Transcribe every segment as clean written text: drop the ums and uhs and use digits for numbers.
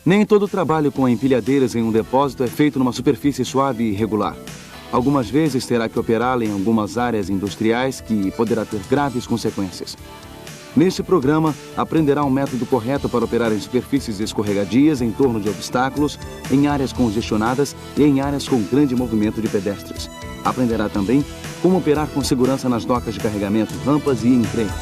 Nem todo trabalho com empilhadeiras em um depósito é feito numa superfície suave e irregular. Algumas vezes terá que operá-la em algumas áreas industriais que poderá ter graves consequências. Neste programa, aprenderá um método correto para operar em superfícies escorregadias, em torno de obstáculos, em áreas congestionadas e em áreas com grande movimento de pedestres. Aprenderá também como operar com segurança nas docas de carregamento, rampas e em trens.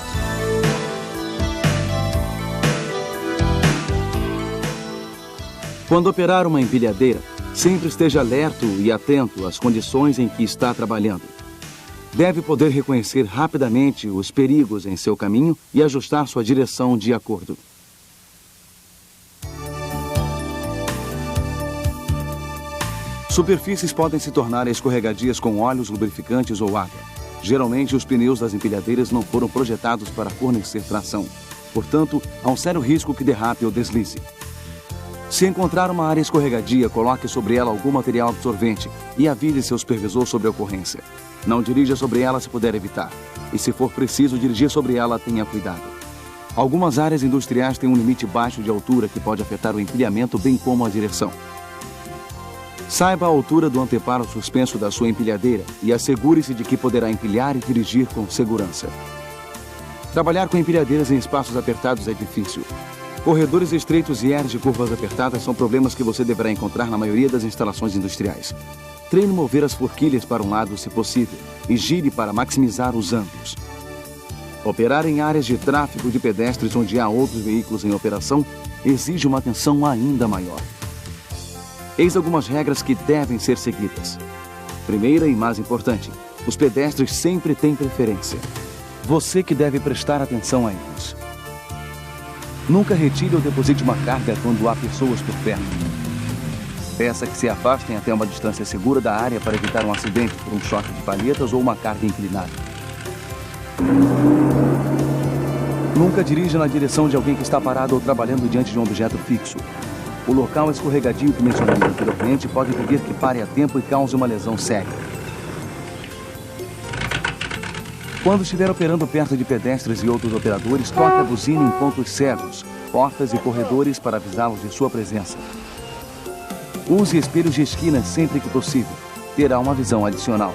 Quando operar uma empilhadeira, sempre esteja alerta e atento às condições em que está trabalhando. Deve poder reconhecer rapidamente os perigos em seu caminho e ajustar sua direção de acordo. Superfícies podem se tornar escorregadias com óleos, lubrificantes ou água. Geralmente, os pneus das empilhadeiras não foram projetados para fornecer tração. Portanto, há um sério risco que derrape ou deslize. Se encontrar uma área escorregadia, coloque sobre ela algum material absorvente e avise seu supervisor sobre a ocorrência. Não dirija sobre ela se puder evitar. E se for preciso dirigir sobre ela, tenha cuidado. Algumas áreas industriais têm um limite baixo de altura que pode afetar o empilhamento, bem como a direção. Saiba a altura do anteparo suspenso da sua empilhadeira e assegure-se de que poderá empilhar e dirigir com segurança. Trabalhar com empilhadeiras em espaços apertados é difícil. Corredores estreitos e áreas de curvas apertadas são problemas que você deverá encontrar na maioria das instalações industriais. Treine mover as forquilhas para um lado, se possível, e gire para maximizar os ângulos. Operar em áreas de tráfego de pedestres onde há outros veículos em operação exige uma atenção ainda maior. Eis algumas regras que devem ser seguidas. Primeira e mais importante, os pedestres sempre têm preferência. Você que deve prestar atenção a eles. Nunca retire ou deposite uma carga quando há pessoas por perto. Peça que se afastem até uma distância segura da área para evitar um acidente por um choque de palhetas ou uma carga inclinada. Nunca dirija na direção de alguém que está parado ou trabalhando diante de um objeto fixo. O local escorregadio que mencionamos anteriormente pode impedir que pare a tempo e cause uma lesão séria. Quando estiver operando perto de pedestres e outros operadores, toque a buzina em pontos cegos, portas e corredores para avisá-los de sua presença. Use espelhos de esquina sempre que possível. Terá uma visão adicional.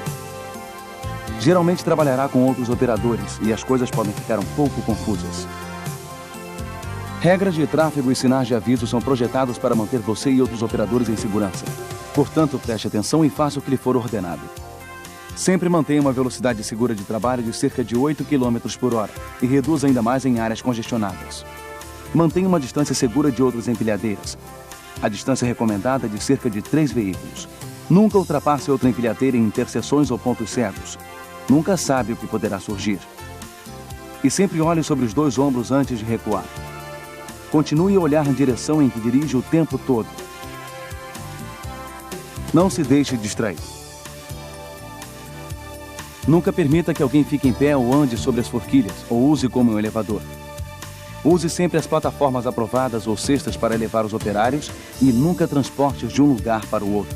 Geralmente trabalhará com outros operadores e as coisas podem ficar um pouco confusas. Regras de tráfego e sinais de aviso são projetados para manter você e outros operadores em segurança. Portanto, preste atenção e faça o que lhe for ordenado. Sempre mantenha uma velocidade segura de trabalho de cerca de 8 km por hora e reduza ainda mais em áreas congestionadas. Mantenha uma distância segura de outras empilhadeiras. A distância recomendada é de cerca de 3 veículos. Nunca ultrapasse outra empilhadeira em interseções ou pontos cegos. Nunca sabe o que poderá surgir. E sempre olhe sobre os 2 ombros antes de recuar. Continue a olhar na direção em que dirige o tempo todo. Não se deixe distrair. Nunca permita que alguém fique em pé ou ande sobre as forquilhas, ou use como um elevador. Use sempre as plataformas aprovadas ou cestas para elevar os operários e nunca transporte-os de um lugar para o outro.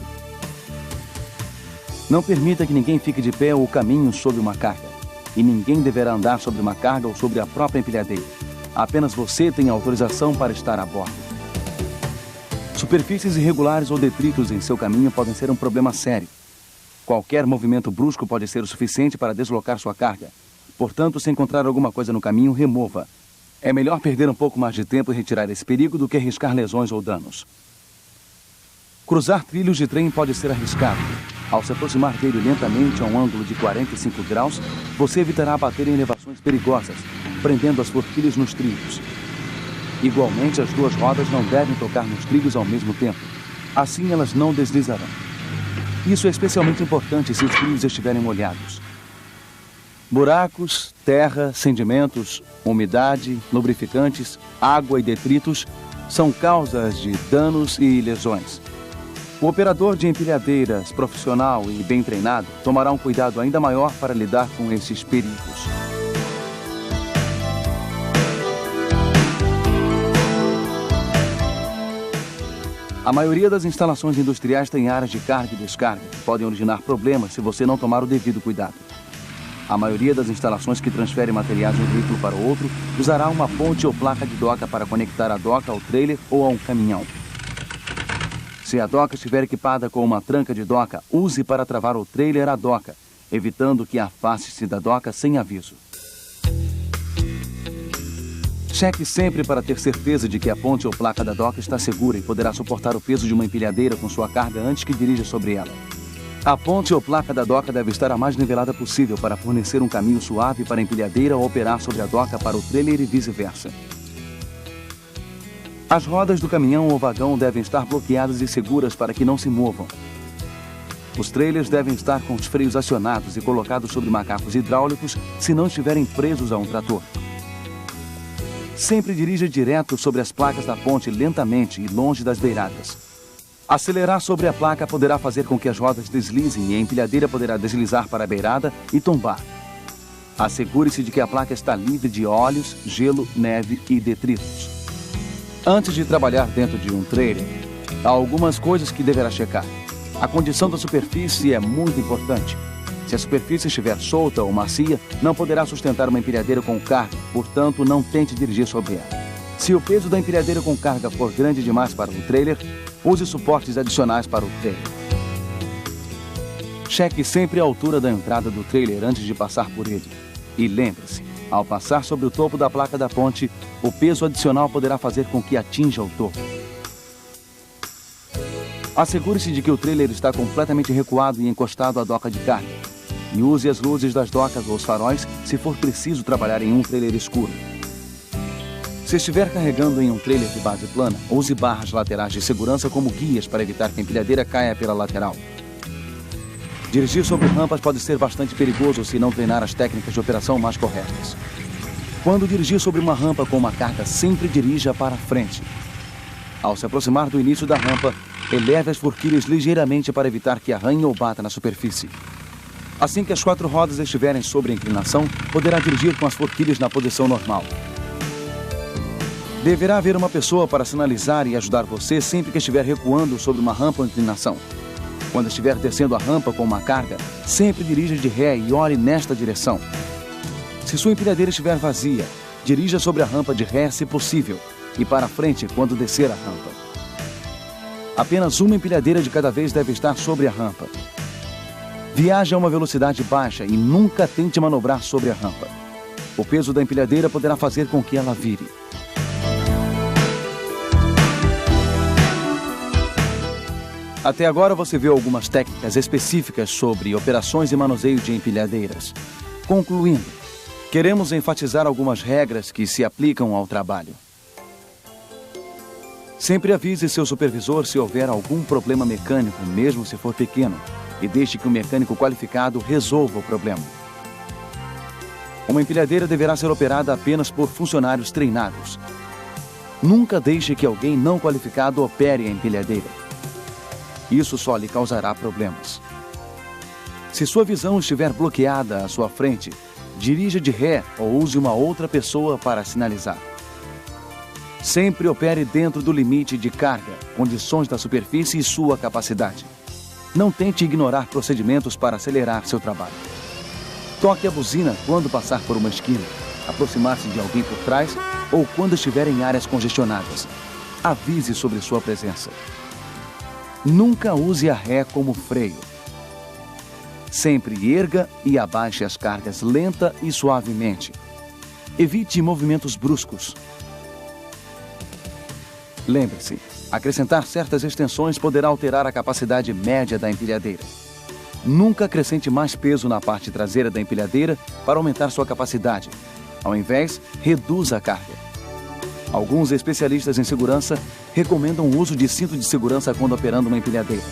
Não permita que ninguém fique de pé ou caminhe sobre uma carga. E ninguém deverá andar sobre uma carga ou sobre a própria empilhadeira. Apenas você tem autorização para estar a bordo. Superfícies irregulares ou detritos em seu caminho podem ser um problema sério. Qualquer movimento brusco pode ser o suficiente para deslocar sua carga. Portanto, se encontrar alguma coisa no caminho, remova. É melhor perder um pouco mais de tempo e retirar esse perigo do que arriscar lesões ou danos. Cruzar trilhos de trem pode ser arriscado. Ao se aproximar dele lentamente a um ângulo de 45 graus, você evitará bater em elevações perigosas, prendendo as forquilhas nos trilhos. Igualmente, as 2 rodas não devem tocar nos trilhos ao mesmo tempo. Assim, elas não deslizarão. Isso é especialmente importante se os trilhos estiverem molhados. Buracos, terra, sedimentos, umidade, lubrificantes, água e detritos são causas de danos e lesões. O operador de empilhadeiras profissional e bem treinado tomará um cuidado ainda maior para lidar com esses perigos. A maioria das instalações industriais tem áreas de carga e descarga que podem originar problemas se você não tomar o devido cuidado. A maioria das instalações que transferem materiais de um veículo para o outro usará uma ponte ou placa de doca para conectar a doca ao trailer ou a um caminhão. Se a doca estiver equipada com uma tranca de doca, use para travar o trailer à doca, evitando que afaste-se da doca sem aviso. Cheque sempre para ter certeza de que a ponte ou placa da doca está segura e poderá suportar o peso de uma empilhadeira com sua carga antes que dirija sobre ela. A ponte ou placa da doca deve estar a mais nivelada possível para fornecer um caminho suave para a empilhadeira ou operar sobre a doca para o trailer e vice-versa. As rodas do caminhão ou vagão devem estar bloqueadas e seguras para que não se movam. Os trailers devem estar com os freios acionados e colocados sobre macacos hidráulicos se não estiverem presos a um trator. Sempre dirija direto sobre as placas da ponte lentamente e longe das beiradas. Acelerar sobre a placa poderá fazer com que as rodas deslizem e a empilhadeira poderá deslizar para a beirada e tombar. Assegure-se de que a placa está livre de óleos, gelo, neve e detritos. Antes de trabalhar dentro de um trailer, há algumas coisas que deverá checar. A condição da superfície é muito importante. Se a superfície estiver solta ou macia, não poderá sustentar uma empilhadeira com carga, portanto, não tente dirigir sobre ela. Se o peso da empilhadeira com carga for grande demais para o trailer, use suportes adicionais para o trailer. Cheque sempre a altura da entrada do trailer antes de passar por ele. E lembre-se, ao passar sobre o topo da placa da ponte, o peso adicional poderá fazer com que atinja o topo. Assegure-se de que o trailer está completamente recuado e encostado à doca de carga. E use as luzes das docas ou os faróis se for preciso trabalhar em um trailer escuro. Se estiver carregando em um trailer de base plana, use barras laterais de segurança como guias para evitar que a empilhadeira caia pela lateral. Dirigir sobre rampas pode ser bastante perigoso se não treinar as técnicas de operação mais corretas. Quando dirigir sobre uma rampa com uma carga, sempre dirija para frente. Ao se aproximar do início da rampa, eleve as forquilhas ligeiramente para evitar que arranhe ou bata na superfície. Assim que as 4 rodas estiverem sobre a inclinação, poderá dirigir com as forquilhas na posição normal. Deverá haver uma pessoa para sinalizar e ajudar você sempre que estiver recuando sobre uma rampa ou inclinação. Quando estiver descendo a rampa com uma carga, sempre dirija de ré e olhe nesta direção. Se sua empilhadeira estiver vazia, dirija sobre a rampa de ré se possível e para frente quando descer a rampa. Apenas uma empilhadeira de cada vez deve estar sobre a rampa. Viaje a uma velocidade baixa e nunca tente manobrar sobre a rampa. O peso da empilhadeira poderá fazer com que ela vire. Até agora você viu algumas técnicas específicas sobre operações e manuseio de empilhadeiras. Concluindo, queremos enfatizar algumas regras que se aplicam ao trabalho. Sempre avise seu supervisor se houver algum problema mecânico, mesmo se for pequeno, e deixe que o mecânico qualificado resolva o problema. Uma empilhadeira deverá ser operada apenas por funcionários treinados. Nunca deixe que alguém não qualificado opere a empilhadeira. Isso só lhe causará problemas. Se sua visão estiver bloqueada à sua frente, dirija de ré ou use uma outra pessoa para sinalizar. Sempre opere dentro do limite de carga, condições da superfície e sua capacidade. Não tente ignorar procedimentos para acelerar seu trabalho. Toque a buzina quando passar por uma esquina, aproximar-se de alguém por trás ou quando estiver em áreas congestionadas. Avise sobre sua presença. Nunca use a ré como freio. Sempre erga e abaixe as cargas lenta e suavemente. Evite movimentos bruscos. Lembre-se, acrescentar certas extensões poderá alterar a capacidade média da empilhadeira. Nunca acrescente mais peso na parte traseira da empilhadeira para aumentar sua capacidade. Ao invés, reduza a carga. Alguns especialistas em segurança recomendam o uso de cinto de segurança quando operando uma empilhadeira.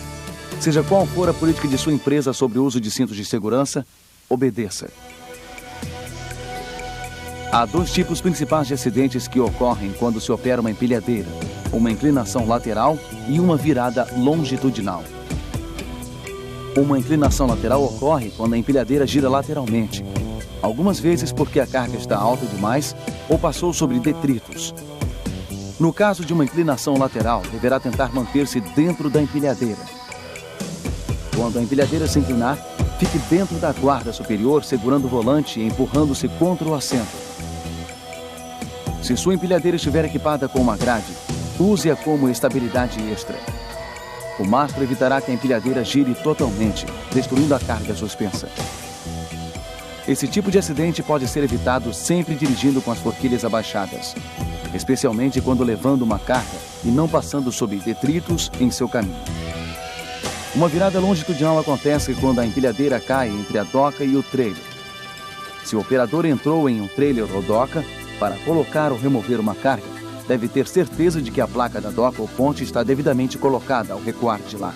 Seja qual for a política de sua empresa sobre o uso de cintos de segurança, obedeça. Há 2 tipos principais de acidentes que ocorrem quando se opera uma empilhadeira: uma inclinação lateral e uma virada longitudinal. Uma inclinação lateral ocorre quando a empilhadeira gira lateralmente, algumas vezes porque a carga está alta demais ou passou sobre detritos. No caso de uma inclinação lateral, deverá tentar manter-se dentro da empilhadeira. Quando a empilhadeira se inclinar, fique dentro da guarda superior, segurando o volante e empurrando-se contra o assento. Se sua empilhadeira estiver equipada com uma grade, use-a como estabilidade extra. O mastro evitará que a empilhadeira gire totalmente, destruindo a carga suspensa. Esse tipo de acidente pode ser evitado sempre dirigindo com as forquilhas abaixadas, especialmente quando levando uma carga e não passando sob detritos em seu caminho. Uma virada longitudinal acontece quando a empilhadeira cai entre a doca e o trailer. Se o operador entrou em um trailer ou doca para colocar ou remover uma carga, deve ter certeza de que a placa da doca ou ponte está devidamente colocada ao recuar de lá.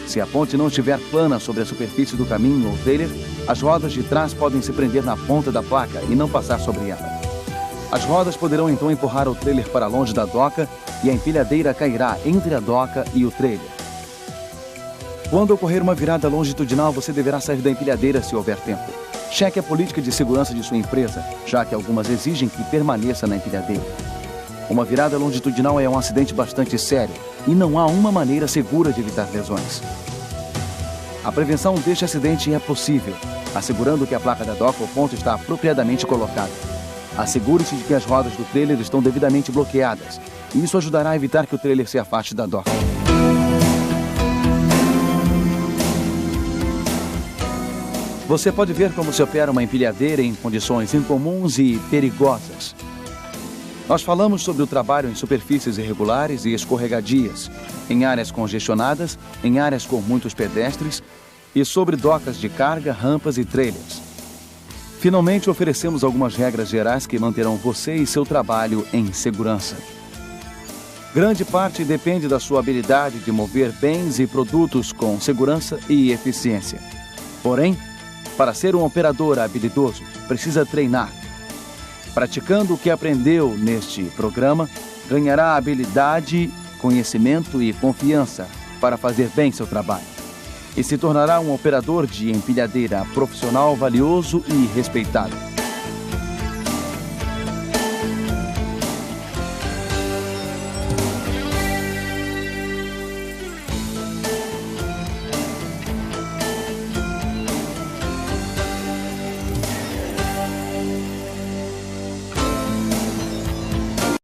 Se a ponte não estiver plana sobre a superfície do caminho ou trailer, as rodas de trás podem se prender na ponta da placa e não passar sobre ela. As rodas poderão então empurrar o trailer para longe da doca e a empilhadeira cairá entre a doca e o trailer. Quando ocorrer uma virada longitudinal, você deverá sair da empilhadeira se houver tempo. Cheque a política de segurança de sua empresa, já que algumas exigem que permaneça na empilhadeira. Uma virada longitudinal é um acidente bastante sério e não há uma maneira segura de evitar lesões. A prevenção deste acidente é possível, assegurando que a placa da doca ou ponte está apropriadamente colocada. Assegure-se de que as rodas do trailer estão devidamente bloqueadas. Isso ajudará a evitar que o trailer se afaste da doca. Você pode ver como se opera uma empilhadeira em condições incomuns e perigosas. Nós falamos sobre o trabalho em superfícies irregulares e escorregadias, em áreas congestionadas, em áreas com muitos pedestres e sobre docas de carga, rampas e trailers. Finalmente, oferecemos algumas regras gerais que manterão você e seu trabalho em segurança. Grande parte depende da sua habilidade de mover bens e produtos com segurança e eficiência. Porém, para ser um operador habilidoso, precisa treinar. Praticando o que aprendeu neste programa, ganhará habilidade, conhecimento e confiança para fazer bem seu trabalho. E se tornará um operador de empilhadeira profissional valioso e respeitado.